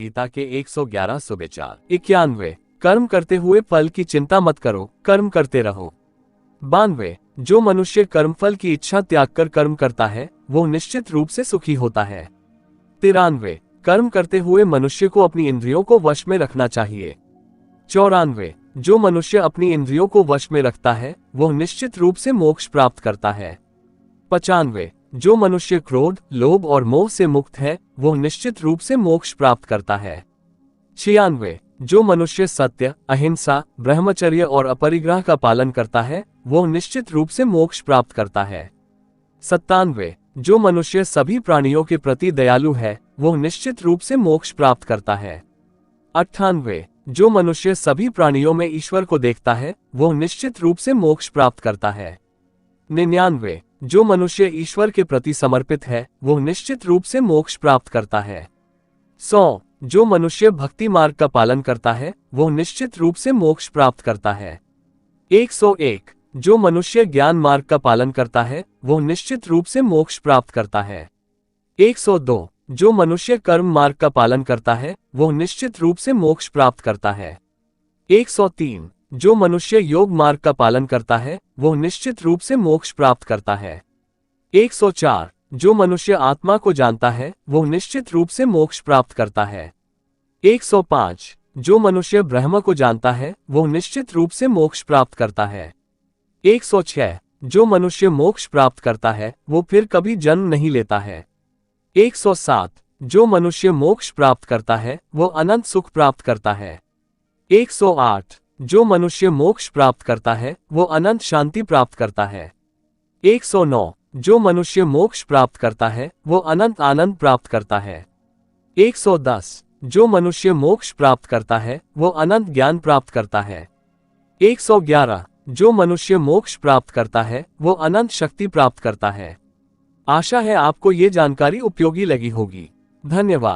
गीता के 111 सुविचार। 91 कर्म करते हुए फल की चिंता मत करो, कर्म करते रहो। 92 जो मनुष्य कर्मफल की इच्छा त्याग कर कर्म करता है वो निश्चित रूप से सुखी होता है। 93 कर्म करते हुए मनुष्य को अपनी इंद्रियों को वश में रखना चाहिए। 94 जो मनुष्य अपनी इंद्रियों को वश में रखता है वह निश्चित रूप से मोक्ष प्राप्त करता है। 95 जो मनुष्य क्रोध, लोभ और मोह से मुक्त है वह निश्चित रूप से मोक्ष प्राप्त करता है। 96 जो मनुष्य सत्य, अहिंसा, ब्रह्मचर्य और अपरिग्रह का पालन करता है वह निश्चित रूप से मोक्ष प्राप्त करता है। 97 जो मनुष्य सभी प्राणियों के प्रति दयालु है वह निश्चित रूप से मोक्ष प्राप्त करता है। 98 जो मनुष्य सभी प्राणियों में ईश्वर को देखता है वह निश्चित रूप से मोक्ष प्राप्त करता है। 99 जो मनुष्य ईश्वर के प्रति समर्पित है वह निश्चित रूप से मोक्ष प्राप्त करता है। 100 जो मनुष्य भक्ति मार्ग का पालन करता है वह निश्चित रूप से मोक्ष प्राप्त करता है। 101 जो मनुष्य ज्ञान मार्ग का पालन करता है वह निश्चित रूप से मोक्ष प्राप्त करता है। 102 जो मनुष्य कर्म मार्ग का पालन करता है वह निश्चित रूप से मोक्ष प्राप्त करता है। 103 जो मनुष्य योग मार्ग का पालन करता है वह निश्चित रूप से मोक्ष प्राप्त करता है। 104 जो मनुष्य आत्मा को जानता है वह निश्चित रूप से मोक्ष प्राप्त करता है। 105 जो मनुष्य ब्रह्म को जानता है वह निश्चित रूप से मोक्ष प्राप्त करता है। 106 जो मनुष्य मोक्ष प्राप्त करता है वो फिर कभी जन्म नहीं लेता है। 107 जो मनुष्य मोक्ष प्राप्त करता है वो अनंत सुख प्राप्त करता है। 108 जो मनुष्य मोक्ष प्राप्त करता है वो अनंत शांति प्राप्त करता है। 109 जो मनुष्य मोक्ष प्राप्त करता है वो अनंत आनंद प्राप्त करता है। 110 जो मनुष्य मोक्ष प्राप्त करता है वो अनंत ज्ञान प्राप्त करता है। 111 जो मनुष्य मोक्ष प्राप्त करता है वो अनंत शक्ति प्राप्त करता है। आशा है आपको ये जानकारी उपयोगी लगी होगी। धन्यवाद।